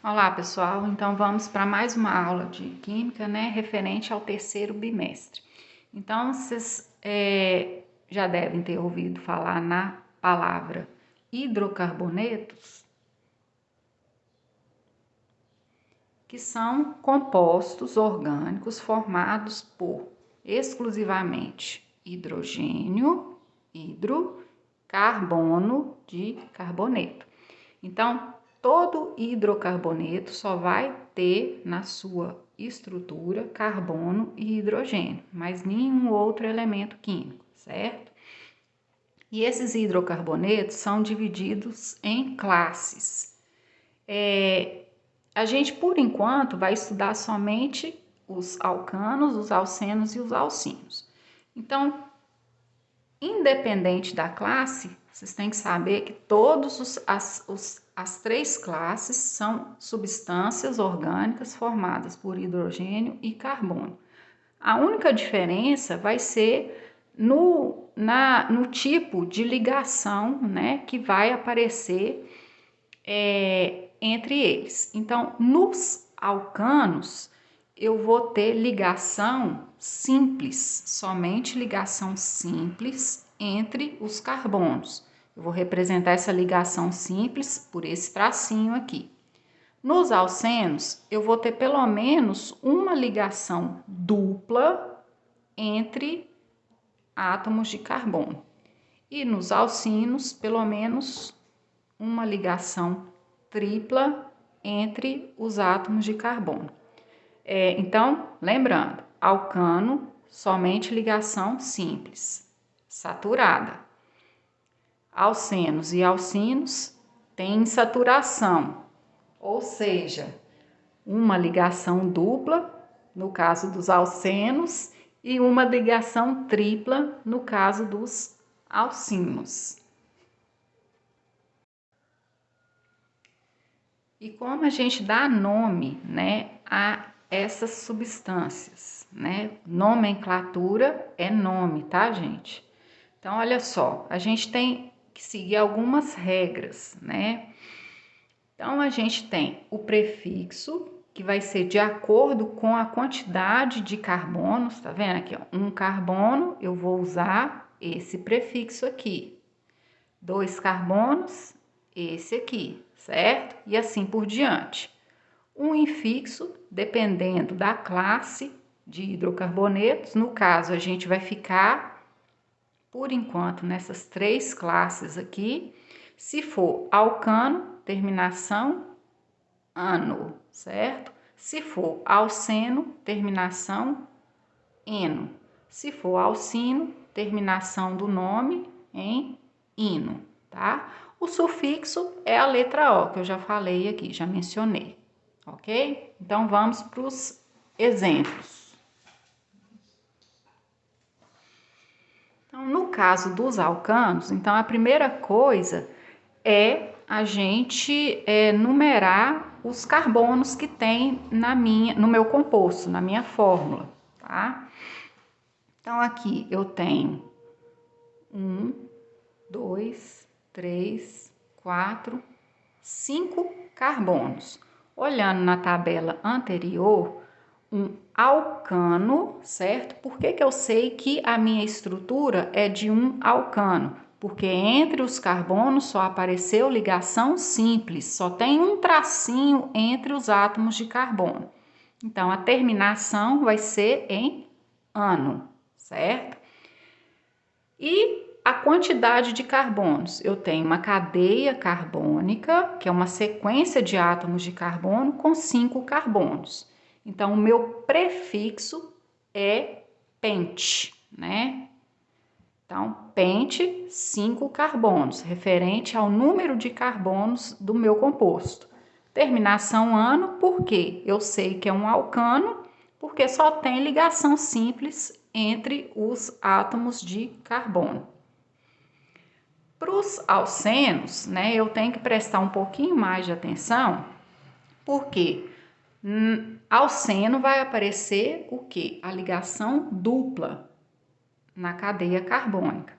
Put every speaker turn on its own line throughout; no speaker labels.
Olá, pessoal. Então vamos para mais uma aula de química, né, referente ao terceiro bimestre. Então vocês já devem ter ouvido falar na palavra hidrocarbonetos, que são compostos orgânicos formados por exclusivamente hidrogênio, carbono de carboneto. Então, todo hidrocarboneto só vai ter na sua estrutura carbono e hidrogênio, mas nenhum outro elemento químico, certo? E esses hidrocarbonetos são divididos em classes. A gente, por enquanto, vai estudar somente os alcanos, os alcenos e os alcinos. Então, independente da classe, vocês têm que saber que todas as três classes são substâncias orgânicas formadas por hidrogênio e carbono. A única diferença vai ser no tipo de ligação, né, que vai aparecer entre eles. Então, nos alcanos, eu vou ter ligação simples, somente ligação simples entre os carbonos. Eu vou representar essa ligação simples por esse tracinho aqui. Nos alcenos, eu vou ter pelo menos uma ligação dupla entre átomos de carbono. E nos alcinos, pelo menos uma ligação tripla entre os átomos de carbono. Então, lembrando, alcano, somente ligação simples, saturada. Alcenos e alcinos têm insaturação, ou seja, uma ligação dupla, no caso dos alcenos, e uma ligação tripla, no caso dos alcinos. E como a gente dá nome, né, a essas substâncias, né? Nomenclatura é nome, tá, gente? Então, olha só, a gente tem que seguir algumas regras, né? Então, a gente tem o prefixo, que vai ser de acordo com a quantidade de carbonos, tá vendo aqui, ó? Um carbono, eu vou usar esse prefixo aqui. 2 carbonos, esse aqui, certo? E assim por diante. Um infixo, dependendo da classe de hidrocarbonetos, no caso a gente vai ficar, por enquanto, nessas três classes aqui. Se for alcano, terminação ano, certo? Se for alceno, terminação eno. Se for alcino, terminação do nome em ino, tá? O sufixo é a letra O, que eu já falei aqui, já mencionei, ok? Então, vamos para os exemplos. Então, no caso dos alcanos, então, a primeira coisa é a gente numerar os carbonos que tem no meu composto, na minha fórmula, tá? Então, aqui eu tenho 1, 2, 3, 4, 5 carbonos. Olhando na tabela anterior, um alcano, certo? Por que eu sei que a minha estrutura é de um alcano? Porque entre os carbonos só apareceu ligação simples, só tem um tracinho entre os átomos de carbono. Então, a terminação vai ser em ano, certo? E a quantidade de carbonos, eu tenho uma cadeia carbônica, que é uma sequência de átomos de carbono com 5 carbonos. Então, o meu prefixo é pente, né? Então, pente, 5 carbonos, referente ao número de carbonos do meu composto. Terminação ano, porque eu sei que é um alcano, porque só tem ligação simples entre os átomos de carbono. Para os alcenos, né, eu tenho que prestar um pouquinho mais de atenção, porque alceno vai aparecer o quê? A ligação dupla na cadeia carbônica.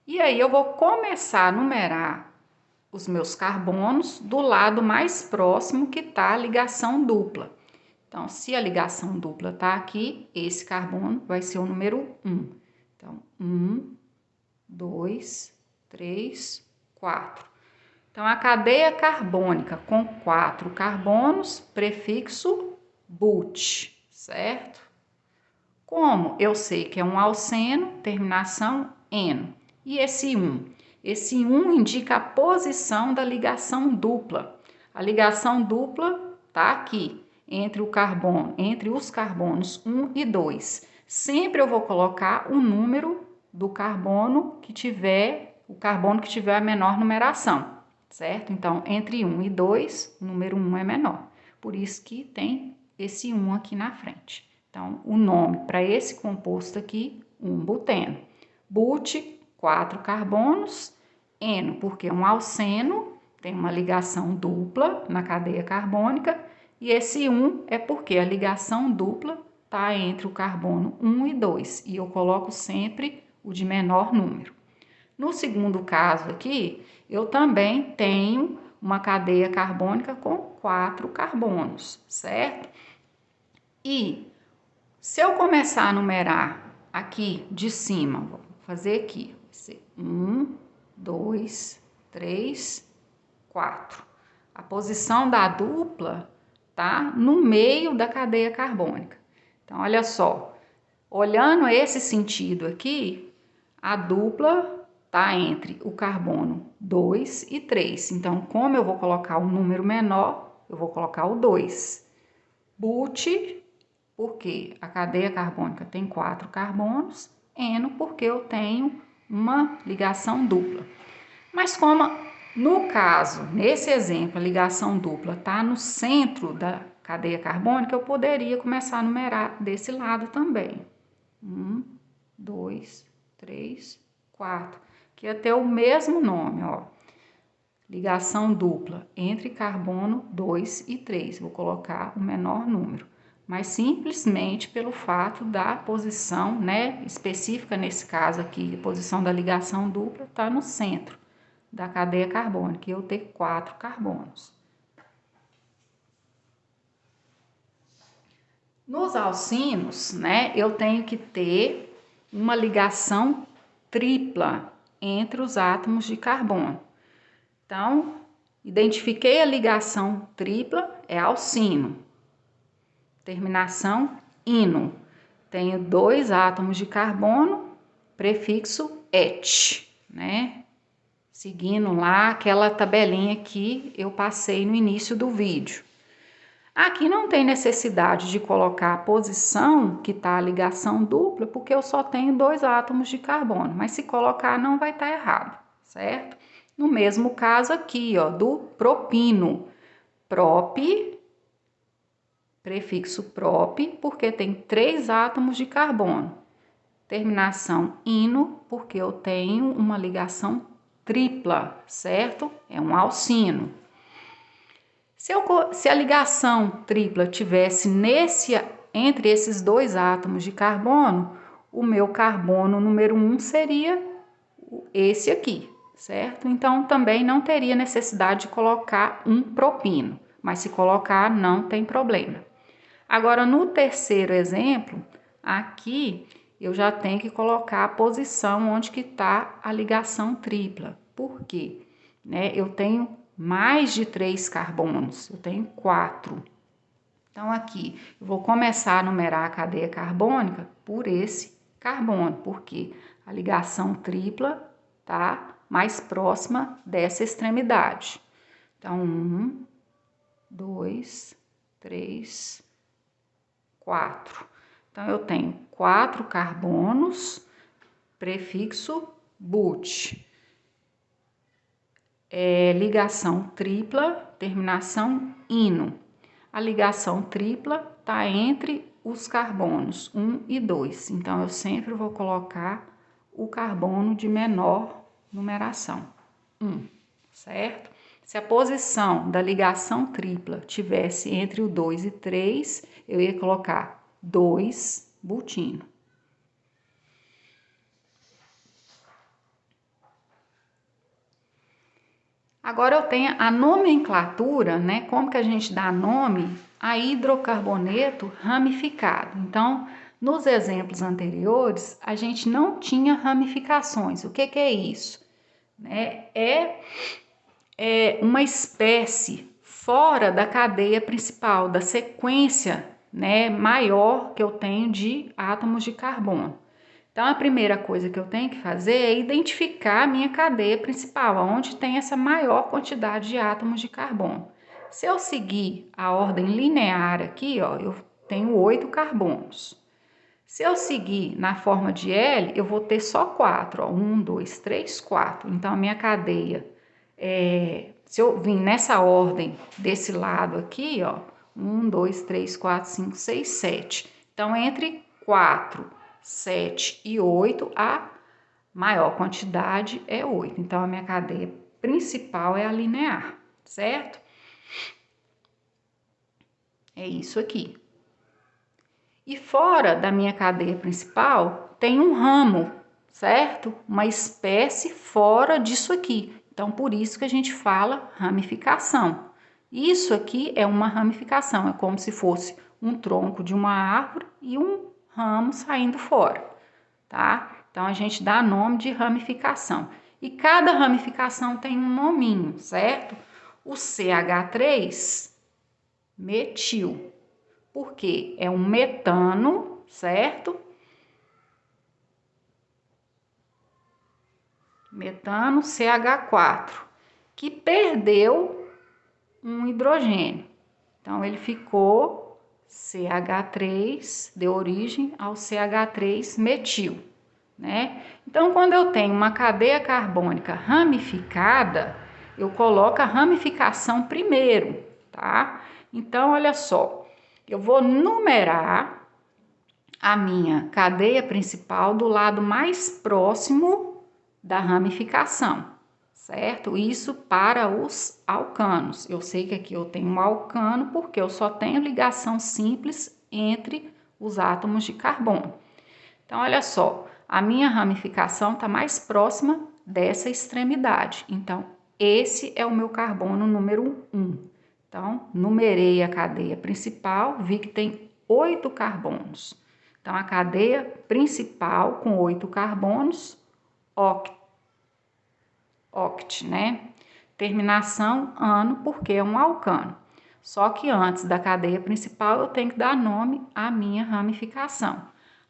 E aí eu vou começar a numerar os meus carbonos do lado mais próximo que está a ligação dupla. Então, se a ligação dupla está aqui, esse carbono vai ser o número 1. Então, 1, 2, 3, 4. Então, a cadeia carbônica com 4 carbonos, prefixo but, certo? Como eu sei que é um alceno, terminação eno. E esse 1? Esse 1 indica a posição da ligação dupla. A ligação dupla está aqui, entre os carbonos 1 e 2. Sempre eu vou colocar o número do carbono que tiver, a menor numeração, certo? Então, entre 1 e 2, o número 1 é menor. Por isso que tem esse 1 aqui na frente. Então, o nome para esse composto aqui, 1-buteno. But, 4 carbonos, eno, porque é um alceno, tem uma ligação dupla na cadeia carbônica, e esse 1 é porque a ligação dupla está entre o carbono 1 e 2, e eu coloco sempre o de menor número. No segundo caso aqui, eu também tenho uma cadeia carbônica com 4 carbonos, certo? E se eu começar a numerar aqui de cima, vou fazer aqui, 1, 2, 3, 4. A posição da dupla tá no meio da cadeia carbônica. Então, olha só, olhando esse sentido aqui, a dupla tá entre o carbono 2 e 3. Então, como eu vou colocar um número menor, eu vou colocar o 2. But, porque a cadeia carbônica tem 4 carbonos, eno, porque eu tenho uma ligação dupla. Mas como no caso, nesse exemplo, a ligação dupla está no centro da cadeia carbônica, eu poderia começar a numerar desse lado também. 1, 2, 3, 4, que ia ter o mesmo nome, ó. Ligação dupla entre carbono 2 e 3. Vou colocar o menor número, mas simplesmente pelo fato da posição, né, específica nesse caso aqui, a posição da ligação dupla está no centro da cadeia carbônica, e eu ter 4 carbonos. Nos alcinos, né, eu tenho que ter uma ligação tripla entre os átomos de carbono. Então, identifiquei a ligação tripla, é alcino. Terminação ino. Tenho 2 átomos de carbono, prefixo et, né? Seguindo lá aquela tabelinha que eu passei no início do vídeo. Aqui não tem necessidade de colocar a posição que está a ligação dupla, porque eu só tenho 2 átomos de carbono, mas se colocar não vai estar errado, certo? No mesmo caso aqui, ó, do propino, prop, prefixo prop, porque tem 3 átomos de carbono. Terminação ino, porque eu tenho uma ligação tripla, certo? É um alcino. Se a ligação tripla tivesse entre esses 2 átomos de carbono, o meu carbono número 1 seria esse aqui, certo? Então, também não teria necessidade de colocar um propino, mas se colocar, não tem problema. Agora, no terceiro exemplo, aqui eu já tenho que colocar a posição onde que está a ligação tripla. Por quê? Né? Eu tenho mais de 3 carbonos, eu tenho 4. Então, aqui, eu vou começar a numerar a cadeia carbônica por esse carbono, porque a ligação tripla está mais próxima dessa extremidade. Então, 1, 2, 3, 4. Então, eu tenho 4 carbonos, prefixo but. Ligação tripla, terminação ino. A ligação tripla está entre os carbonos 1 e 2. Então, eu sempre vou colocar o carbono de menor numeração, 1, certo? Se a posição da ligação tripla tivesse entre o 2 e 3, eu ia colocar 2-butino. Agora eu tenho a nomenclatura, né? Como que a gente dá nome a hidrocarboneto ramificado. Então, nos exemplos anteriores, a gente não tinha ramificações. O que é isso? É uma espécie fora da cadeia principal, da sequência, né, maior que eu tenho de átomos de carbono. Então, a primeira coisa que eu tenho que fazer é identificar a minha cadeia principal, onde tem essa maior quantidade de átomos de carbono. Se eu seguir a ordem linear aqui, ó, eu tenho 8 carbonos. Se eu seguir na forma de L, eu vou ter só 4, ó, 1, 2, 3, 4. Então, a minha cadeia, se eu vim nessa ordem desse lado aqui, ó, 1, 2, 3, 4, 5, 6, 7. Então, entre 4, 7 e 8, a maior quantidade é 8. Então, a minha cadeia principal é a linear, certo? É isso aqui. E fora da minha cadeia principal, tem um ramo, certo? Uma espécie fora disso aqui. Então, por isso que a gente fala ramificação. Isso aqui é uma ramificação, é como se fosse um tronco de uma árvore e um ramo saindo fora, tá? Então, a gente dá nome de ramificação. E cada ramificação tem um nominho, certo? O CH3, metil, porque é um metano, certo? Metano CH4, que perdeu um hidrogênio. Então, ele ficou CH3, deu origem ao CH3 metil, né? Então, quando eu tenho uma cadeia carbônica ramificada, eu coloco a ramificação primeiro, tá? Então, olha só, eu vou numerar a minha cadeia principal do lado mais próximo da ramificação, certo? Isso para os alcanos. Eu sei que aqui eu tenho um alcano porque eu só tenho ligação simples entre os átomos de carbono. Então, olha só, a minha ramificação está mais próxima dessa extremidade. Então, esse é o meu carbono número 1. Então, numerei a cadeia principal, vi que tem 8 carbonos. Então, a cadeia principal com 8 carbonos, oct, né? Terminação ano, porque é um alcano. Só que antes da cadeia principal, eu tenho que dar nome à minha ramificação.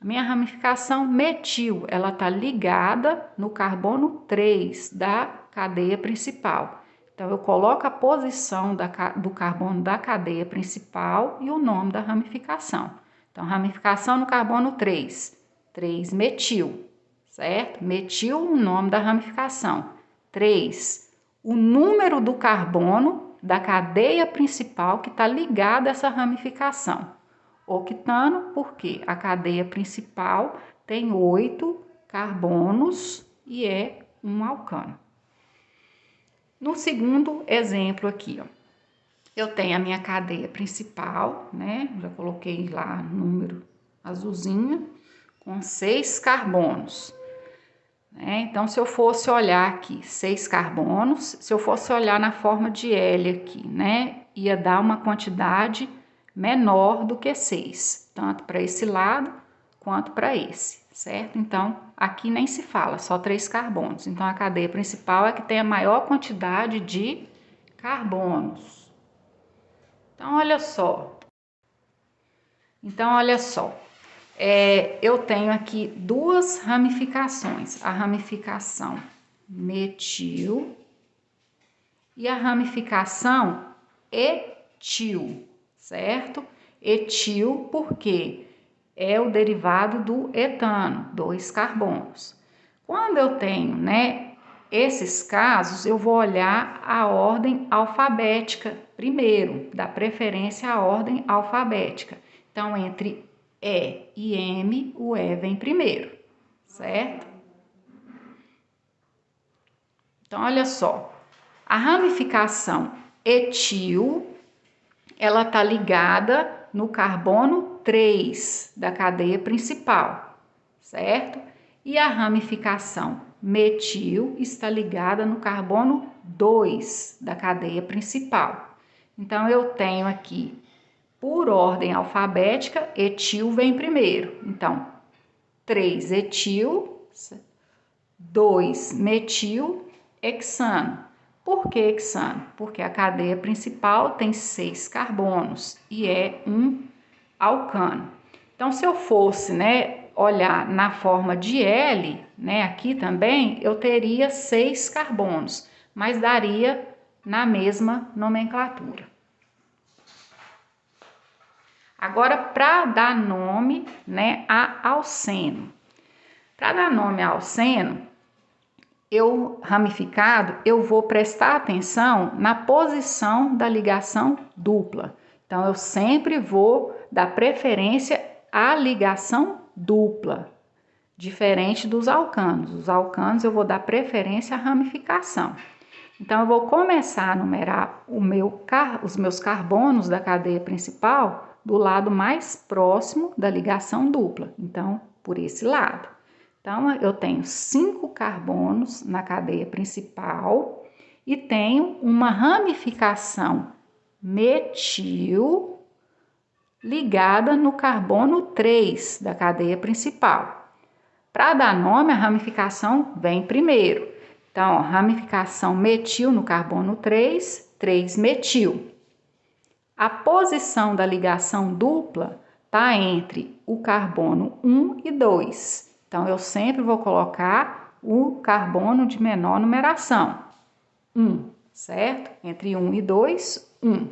A minha ramificação metil, ela está ligada no carbono 3 da cadeia principal. Então, eu coloco a posição do carbono da cadeia principal e o nome da ramificação. Então, ramificação no carbono 3, 3-metil, certo? Metil, o nome da ramificação. 3, o número do carbono da cadeia principal que está ligada a essa ramificação. Octano, porque a cadeia principal tem 8 carbonos e é um alcano. No segundo exemplo aqui, ó, eu tenho a minha cadeia principal, né? Já coloquei lá número azulzinho, com 6 carbonos. Então, se eu fosse olhar aqui 6 carbonos, se eu fosse olhar na forma de L aqui, né? Ia dar uma quantidade menor do que 6, tanto para esse lado quanto para esse, certo? Então, aqui nem se fala, só 3 carbonos. Então, a cadeia principal é que tem a maior quantidade de carbonos. Então, olha só. Eu tenho aqui duas ramificações, a ramificação metil e a ramificação etil, certo? Etil porque é o derivado do etano, 2 carbonos. Quando eu tenho, né, esses casos, eu vou olhar a ordem alfabética primeiro, dá preferência à ordem alfabética. Então, entre E e M, o E vem primeiro, certo? Então, olha só, a ramificação etil, ela está ligada no carbono 3 da cadeia principal, certo? E a ramificação metil está ligada no carbono 2 da cadeia principal. Então, eu tenho aqui, por ordem alfabética, etil vem primeiro. Então, 3-etil, 2-metil, hexano. Por que hexano? Porque a cadeia principal tem 6 carbonos e é um alcano. Então, se eu fosse, olhar na forma de L, aqui também, eu teria 6 carbonos, mas daria na mesma nomenclatura. Agora, para dar nome, a alceno. Para dar nome a alceno, ramificado, eu vou prestar atenção na posição da ligação dupla. Então, eu sempre vou dar preferência à ligação dupla, diferente dos alcanos. Os alcanos eu vou dar preferência à ramificação. Então, eu vou começar a numerar os meus carbonos da cadeia principal do lado mais próximo da ligação dupla. Então, por esse lado. Então, eu tenho 5 carbonos na cadeia principal e tenho uma ramificação metil ligada no carbono 3 da cadeia principal. Para dar nome, a ramificação vem primeiro. Então, ramificação metil no carbono 3, 3-metil. A posição da ligação dupla está entre o carbono 1 e 2. Então, eu sempre vou colocar o carbono de menor numeração, 1, certo? Entre 1 e 2, 1.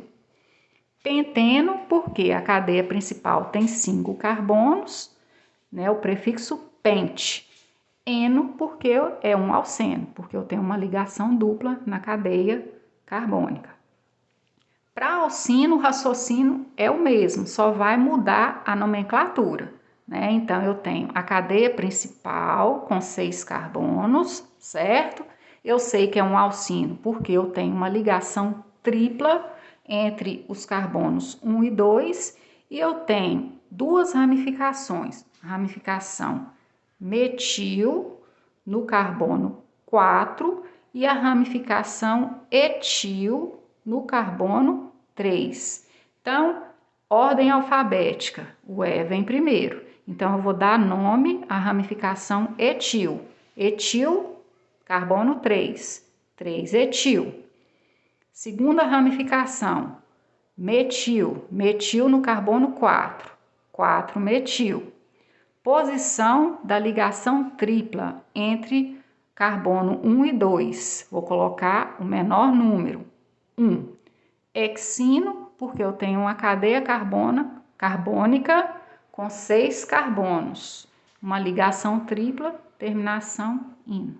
Penteno, porque a cadeia principal tem 5 carbonos, o prefixo pente. Eno, porque é um alceno, porque eu tenho uma ligação dupla na cadeia carbônica. Para alcino, o raciocínio é o mesmo, só vai mudar a nomenclatura. Então, eu tenho a cadeia principal com 6 carbonos, certo? Eu sei que é um alcino porque eu tenho uma ligação tripla entre os carbonos 1 e 2 e eu tenho 2 ramificações. Ramificação metil no carbono 4 e a ramificação etil no carbono 3. Então, ordem alfabética, o E vem primeiro. Então, eu vou dar nome à ramificação etil. Etil, carbono 3, 3-etil. Segunda ramificação, metil, metil no carbono 4, 4-metil. Posição da ligação tripla entre carbono 1 e 2. Vou colocar o menor número, 1. Hexino, porque eu tenho uma cadeia carbônica com 6 carbonos. Uma ligação tripla, terminação -ino.